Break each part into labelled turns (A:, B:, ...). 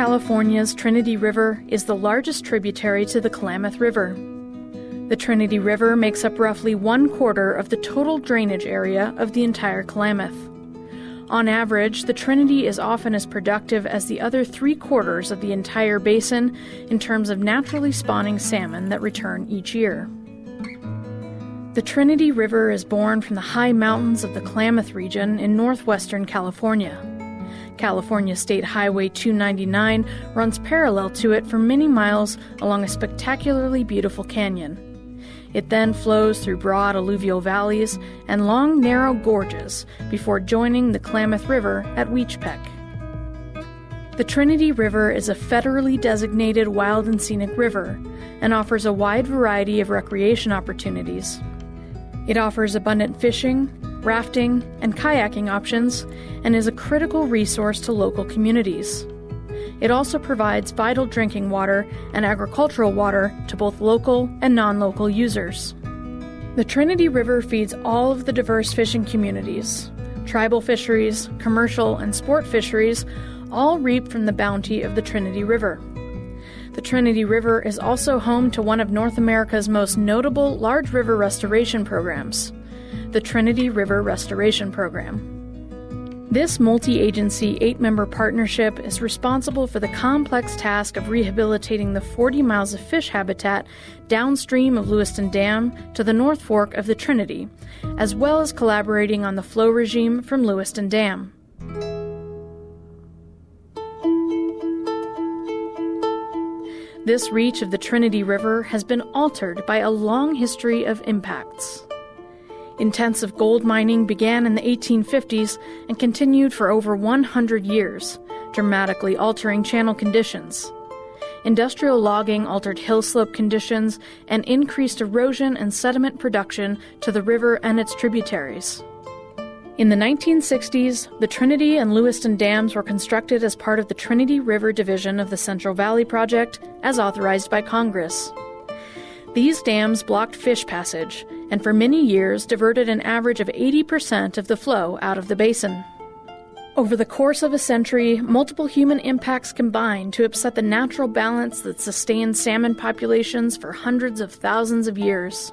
A: California's Trinity River is the largest tributary to the Klamath River. The Trinity River makes up roughly 1/4 of the total drainage area of the entire Klamath. On average, the Trinity is often as productive as the other 3/4 of the entire basin in terms of naturally spawning salmon that return each year. The Trinity River is born from the high mountains of the Klamath region in northwestern California. California State Highway 299 runs parallel to it for many miles along a spectacularly beautiful canyon. It then flows through broad alluvial valleys and long, narrow gorges before joining the Klamath River at Weechpeck. The Trinity River is a federally designated wild and scenic river and offers a wide variety of recreation opportunities. It offers abundant fishing, rafting, and kayaking options and is a critical resource to local communities. It also provides vital drinking water and agricultural water to both local and non-local users. The Trinity River feeds all of the diverse fishing communities. Tribal fisheries, commercial, and sport fisheries all reap from the bounty of the Trinity River. The Trinity River is also home to one of North America's most notable large river restoration programs, the Trinity River Restoration Program. This multi-agency 8-member partnership is responsible for the complex task of rehabilitating the 40 miles of fish habitat downstream of Lewiston Dam to the North Fork of the Trinity, as well as collaborating on the flow regime from Lewiston Dam. This reach of the Trinity River has been altered by a long history of impacts. Intensive gold mining began in the 1850s and continued for over 100 years, dramatically altering channel conditions. Industrial logging altered hill slope conditions and increased erosion and sediment production to the river and its tributaries. In the 1960s, the Trinity and Lewiston dams were constructed as part of the Trinity River Division of the Central Valley Project, as authorized by Congress. These dams blocked fish passage and for many years diverted an average of 80% of the flow out of the basin. Over the course of a century, multiple human impacts combined to upset the natural balance that sustained salmon populations for hundreds of thousands of years.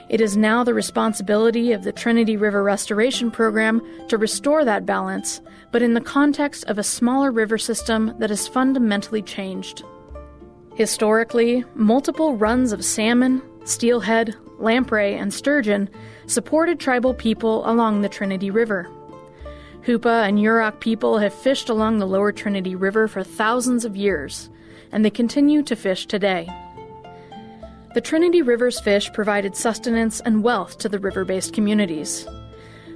A: It is now the responsibility of the Trinity River Restoration Program to restore that balance, but in the context of a smaller river system that has fundamentally changed. Historically, multiple runs of salmon, steelhead, lamprey, and sturgeon supported tribal people along the Trinity River. Hoopa and Yurok people have fished along the lower Trinity River for thousands of years, and they continue to fish today. The Trinity River's fish provided sustenance and wealth to the river-based communities.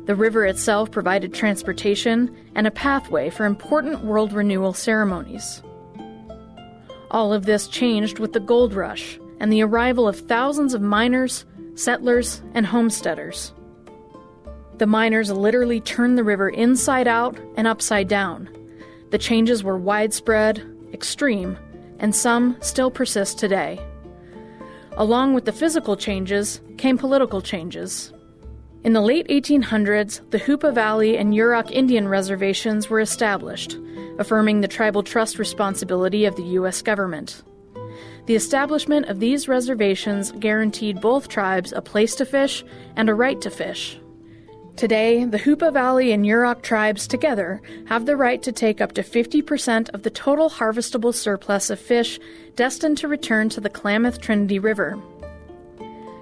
A: The river itself provided transportation and a pathway for important world renewal ceremonies. All of this changed with the gold rush and the arrival of thousands of miners, settlers, and homesteaders. The miners literally turned the river inside out and upside down. The changes were widespread, extreme, and some still persist today. Along with the physical changes came political changes. In the late 1800s, the Hoopa Valley and Yurok Indian reservations were established, affirming the tribal trust responsibility of the U.S. government. The establishment of these reservations guaranteed both tribes a place to fish and a right to fish. Today, the Hoopa Valley and Yurok tribes together have the right to take up to 50% of the total harvestable surplus of fish destined to return to the Klamath Trinity River.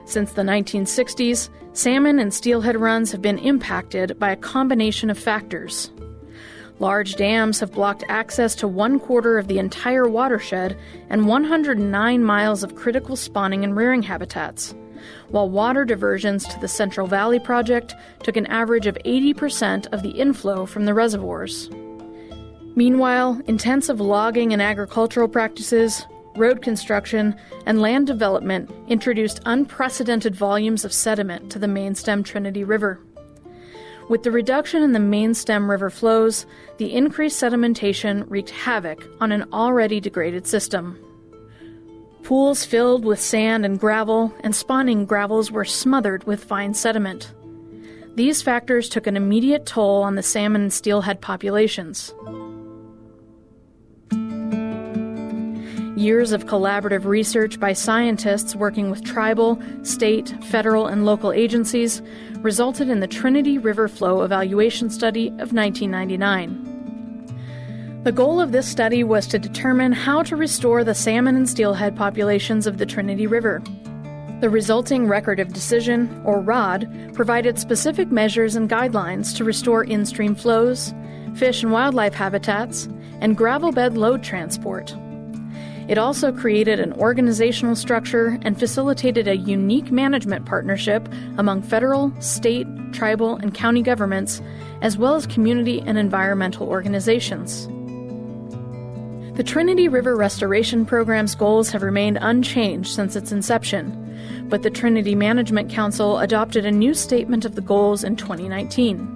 A: Since the 1960s, salmon and steelhead runs have been impacted by a combination of factors. Large dams have blocked access to 1/4 of the entire watershed and 109 miles of critical spawning and rearing habitats, while water diversions to the Central Valley Project took an average of 80% of the inflow from the reservoirs. Meanwhile, intensive logging and agricultural practices, road construction, and land development introduced unprecedented volumes of sediment to the mainstem Trinity River. With the reduction in the mainstem river flows, the increased sedimentation wreaked havoc on an already degraded system. Pools filled with sand and gravel and spawning gravels were smothered with fine sediment. These factors took an immediate toll on the salmon and steelhead populations. Years of collaborative research by scientists working with tribal, state, federal, and local agencies resulted in the Trinity River Flow Evaluation Study of 1999. The goal of this study was to determine how to restore the salmon and steelhead populations of the Trinity River. The resulting Record of Decision, or ROD, provided specific measures and guidelines to restore in-stream flows, fish and wildlife habitats, and gravel bed load transport. It also created an organizational structure and facilitated a unique management partnership among federal, state, tribal, and county governments, as well as community and environmental organizations. The Trinity River Restoration Program's goals have remained unchanged since its inception, but the Trinity Management Council adopted a new statement of the goals in 2019.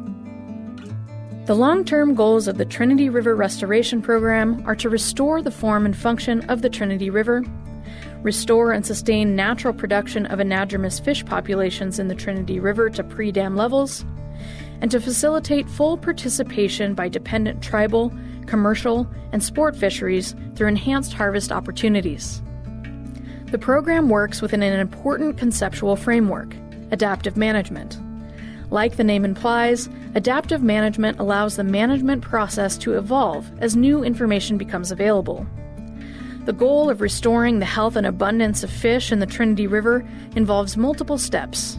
A: The long-term goals of the Trinity River Restoration Program are to restore the form and function of the Trinity River, restore and sustain natural production of anadromous fish populations in the Trinity River to pre-dam levels, and to facilitate full participation by dependent tribal, commercial, and sport fisheries through enhanced harvest opportunities. The program works within an important conceptual framework, adaptive management. Like the name implies, adaptive management allows the management process to evolve as new information becomes available. The goal of restoring the health and abundance of fish in the Trinity River involves multiple steps.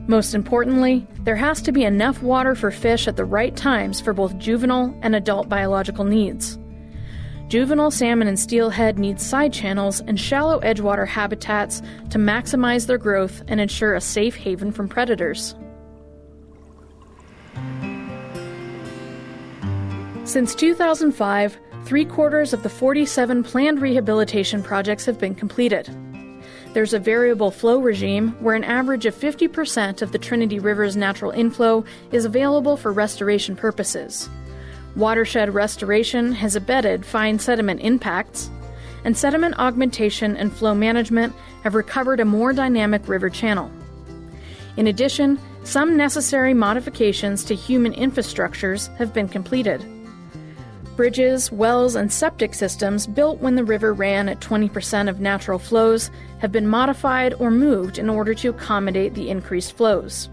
A: Most importantly, there has to be enough water for fish at the right times for both juvenile and adult biological needs. Juvenile salmon and steelhead need side channels and shallow edgewater habitats to maximize their growth and ensure a safe haven from predators. Since 2005, 3/4 of the 47 planned rehabilitation projects have been completed. There's a variable flow regime where an average of 50% of the Trinity River's natural inflow is available for restoration purposes. Watershed restoration has abated fine sediment impacts, and sediment augmentation and flow management have recovered a more dynamic river channel. In addition, some necessary modifications to human infrastructures have been completed. Bridges, wells, and septic systems built when the river ran at 20% of natural flows have been modified or moved in order to accommodate the increased flows.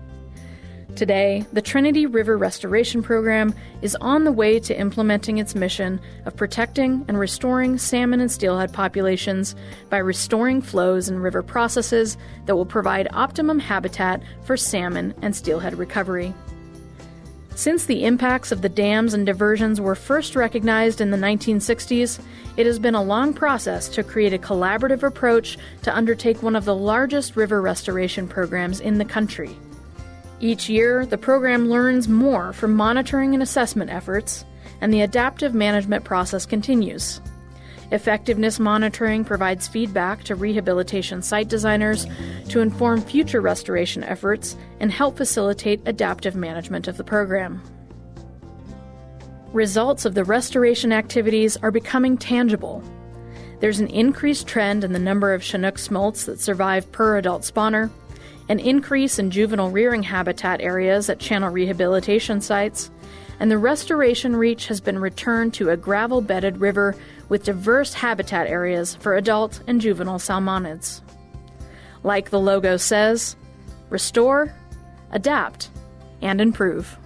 A: Today, the Trinity River Restoration Program is on the way to implementing its mission of protecting and restoring salmon and steelhead populations by restoring flows and river processes that will provide optimum habitat for salmon and steelhead recovery. Since the impacts of the dams and diversions were first recognized in the 1960s, it has been a long process to create a collaborative approach to undertake one of the largest river restoration programs in the country. Each year, the program learns more from monitoring and assessment efforts, and the adaptive management process continues. Effectiveness monitoring provides feedback to rehabilitation site designers to inform future restoration efforts and help facilitate adaptive management of the program. Results of the restoration activities are becoming tangible. There's an increased trend in the number of Chinook smolts that survive per adult spawner, an increase in juvenile rearing habitat areas at channel rehabilitation sites, and the restoration reach has been returned to a gravel-bedded river with diverse habitat areas for adult and juvenile salmonids. Like the logo says, restore, adapt, and improve.